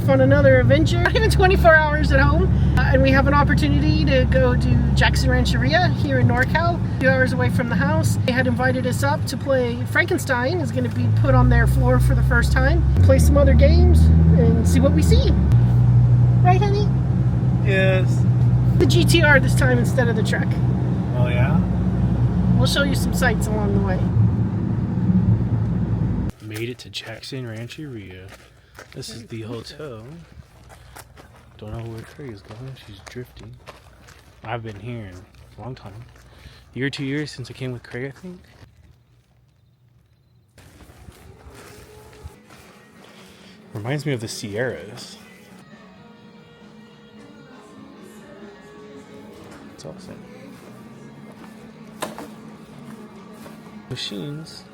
off on another adventure. Not even 24 hours at home. And we have an opportunity to go to Jackson Rancheria here in NorCal, 2 hours away from the house. They had invited us up to play Frankenstein. Is going to be put on their floor for the first time. Play some other games and see what we see. Right, honey? Yes. The GTR this time instead of the truck. Oh yeah? We'll show you some sights along the way. Made it to Jackson Rancheria. This is the hotel. Don't know where Trey is going. She's drifting. I've been here in a long time. A year, 2 years since I came with Craig, I think. Reminds me of the Sierras. It's awesome. Machines.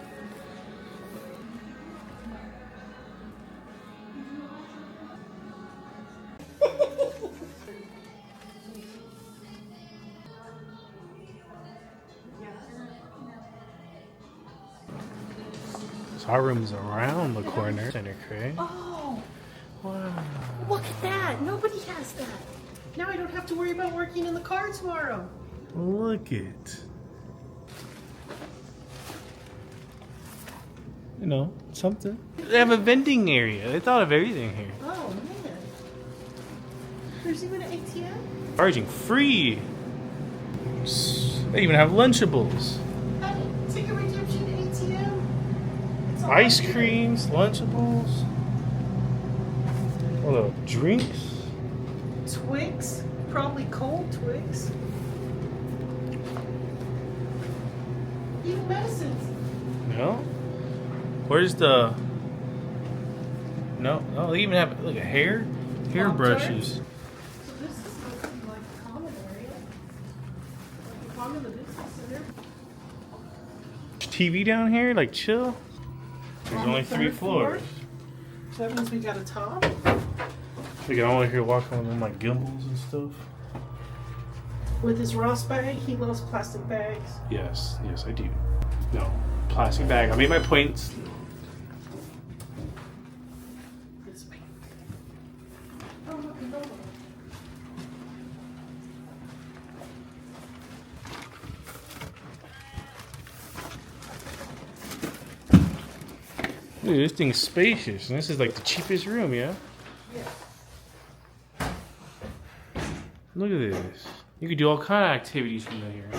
So our room's around the corner. Center, Craig. Oh, Wow. look at that. Nobody has that. Now I don't have to worry about working in the car tomorrow. Look it. You know, something. They have a vending area. They thought of everything here. Oh, man. There's even an ATM? Charging free. They even have Lunchables. Honey, ticket redemption ATM. It's all Ice right here. creams, Lunchables. What up? Drinks? Twix. Probably cold Twix. Even medicines. No. Where's the? No, they even have like a hair brushes. So this is supposed to be like a common area. Like a common business center. TV down here, like chill. There's On only the 3 third floor? floors. So that means we got a top. We can only hear walking on them like gimbals and stuff. With his Ross bag, he loves plastic bags. Yes, I do. No, plastic bag. I made my points. It's pink. Oh, look, it's over. Dude, this thing's spacious, and this is like the cheapest room, yeah? Yeah. Look at this. You could do all kind of activities from here.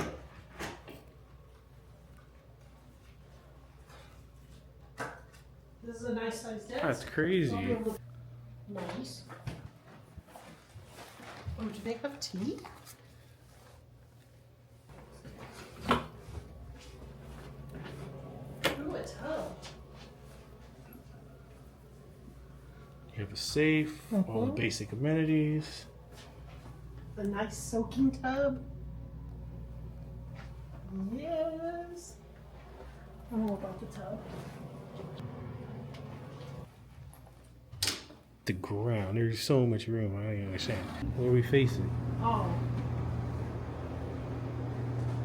This is a nice sized desk. That's crazy. Nice. Oh, do they have tea? Ooh, a tub. You have a safe, all the basic amenities. A nice soaking tub. Yes. I don't know about the tub. The ground, there's so much room, I don't even understand. Where are we facing? Oh.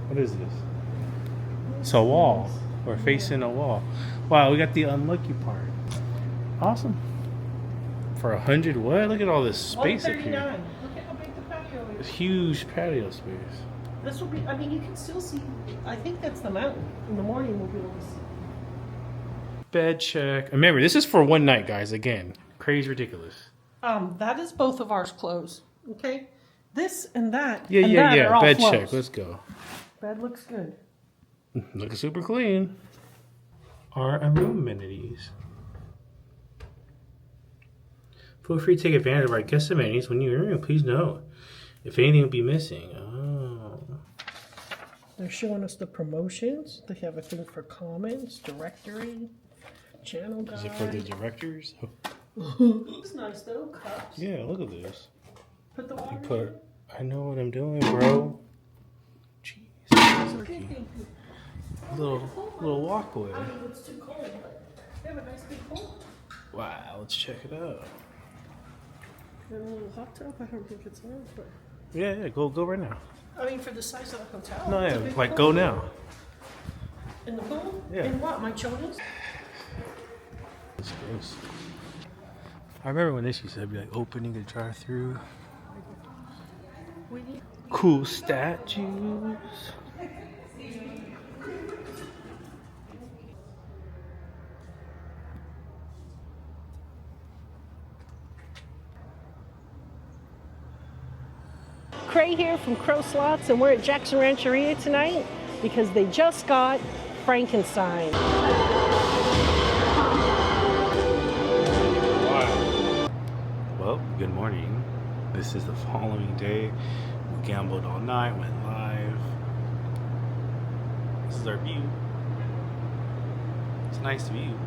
What is this? It's a wall. We're facing a wall. Wow, we got the unlucky part. Awesome. For 100 what? Look at all this space up here. 139. Look at how big the patio This is. huge patio space. This will be, I mean, you can still see, I think that's the mountain. In the morning we'll be able to see. Bed check. Remember, this is for one night, guys. Again, crazy ridiculous. That is both of ours clothes. Okay? This and that. Yeah, and yeah, that are all Bed flows. check. Let's go. Bed looks good. Looking super clean. Our room amenities. Feel free to take advantage of our guest amenities when you're in your room. Please note if anything will be missing. Oh. They're showing us the promotions. They have a thing for comments, directory, channel guide. Is it for the directors? It's nice though. Cups. Yeah, look at this. Put the water. Put. I know what I'm doing, bro. Jeez. in. Little walkway. I mean, it's too cold, but they have a nice big pool. Wow, let's check it out. And a little hot tub. I don't think it's on, but Yeah, go right now. I mean, for the size of the hotel. No, it's a yeah, big like pool. go now. In the pool? Yeah. In what? My chonies? It's gross. I remember when this used to be like opening a drive-through. Cool statues. Cray here from Crowslots, and we're at Jackson Rancheria tonight because they just got Frankenstein. Wow. Well, good morning. This is the following day. We gambled all night, went live. This is our view. It's a nice view.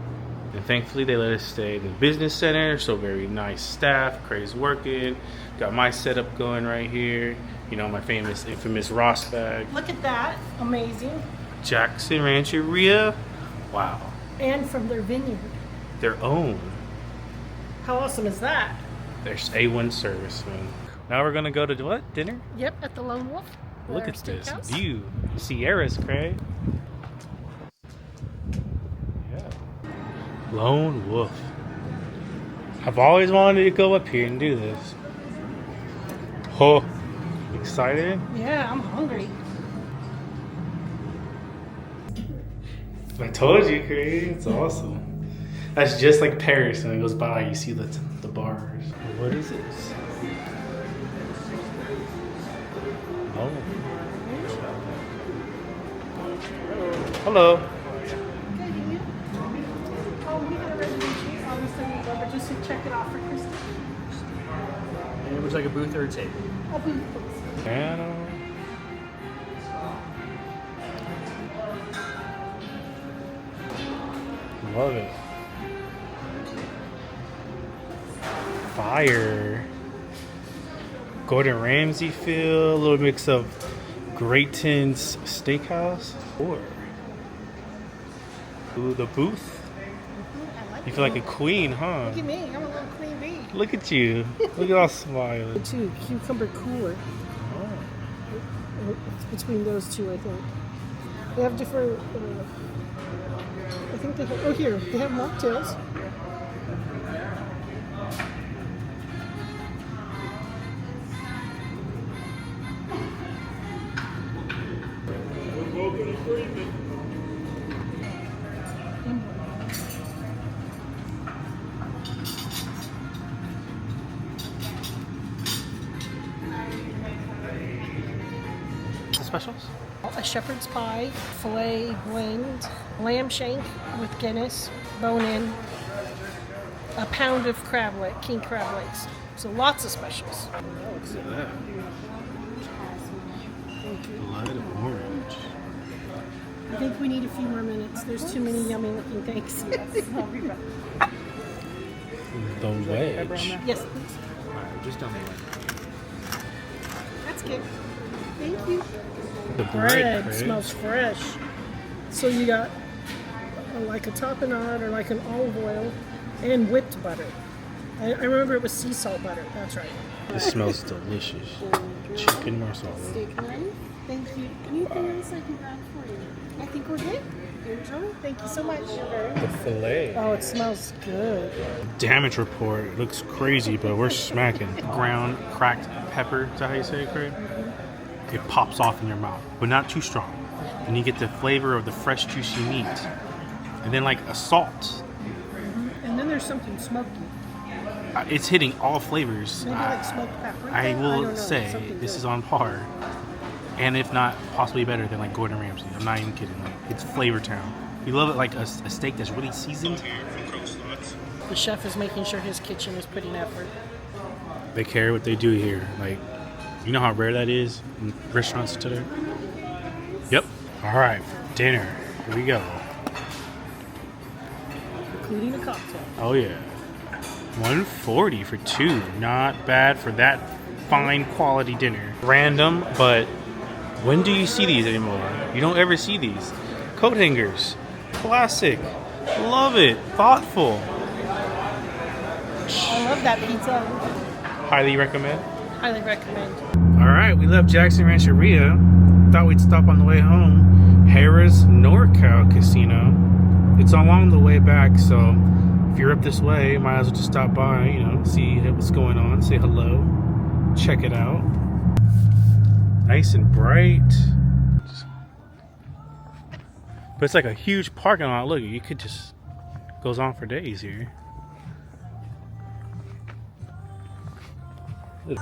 And thankfully they let us stay in the business center, so very nice staff. Cray's working. Got my setup going right here. You know, my famous, infamous Ross bag. Look at that. Amazing. Jackson Rancheria. Wow. And from their vineyard. Their own. How awesome is that? There's A1 service, man. Now we're gonna go to what? Dinner? Yep, at the Lone Wolf. Look at this Steakhouse. view. Sierras, Cray. Yeah. Lone Wolf. I've always wanted to go up here and do this. Oh, excited? Yeah, I'm hungry. I told you, Cray. It's awesome. That's just like Paris. When it goes by, you see the bars. What is this? Oh. Hello. Good, and you? Oh, we had a reservation. Obviously, we'd love it just to check it off for Kristen. And it looks like a booth or a table. A booth, please. Piano. Love it. Fire. Gordon Ramsay feel, a little mix of Grayton's Steakhouse. Or ooh, the booth. I like You feel like a queen, huh? Look at me. I'm a little queen bee. Look at you. Look at all smiling. Two cucumber cooler. It's between those two, I think. They have different. I think they have. Oh, here they have mocktails. The specials? A shepherd's pie, filet blend, lamb shank with Guinness, bone-in, a pound of crab leg, king crab legs. So lots of specials. Look at that. Blood orange. I think we need a few more minutes. There's too many yummy looking things. The wedge. Yes, please. Alright, just tell me when. That's good. Thank you. The Bread Cray. smells fresh. So you got like a tapenade or like an olive oil and whipped butter. I remember it was sea salt butter. That's right. This smells delicious. Chicken marsala. Steak knife. Thank you. Anything else I can grab for you? I think we're good. Enjoy. Thank you so much. The filet. Oh, it smells good. Damage report. It looks crazy, but we're smacking. Ground cracked pepper. Is that how you say it, Craig? It pops off in your mouth, but not too strong. And you get the flavor of the fresh, juicy meat. And then like a salt. And then there's something smoky. It's hitting all flavors. Maybe like smoked paprika. I don't will know, say something this good. is on par. And if not, possibly better than like Gordon Ramsay. I'm not even kidding. Like, it's Flavor Town. You love it like a steak that's really seasoned. The chef is making sure his kitchen is putting effort. They care what they do here. Like, you know how rare that is in restaurants today? Yep. All right, dinner. Here we go. Including a cocktail. Oh yeah. $140 for two. Not bad for that fine quality dinner. Random, but when do you see these anymore? You don't ever see these. Coat hangers. Classic. Love it. Thoughtful. I love that pizza. Highly recommend. Highly recommend. All right, we left Jackson Rancheria. Thought we'd stop on the way home. Harrah's NorCal Casino. It's along the way back, so if you're up this way, you might as well just stop by, you know, see what's going on, say hello, check it out. Nice and bright. But it's like a huge parking lot. Look, you could just, goes on for days here. Look.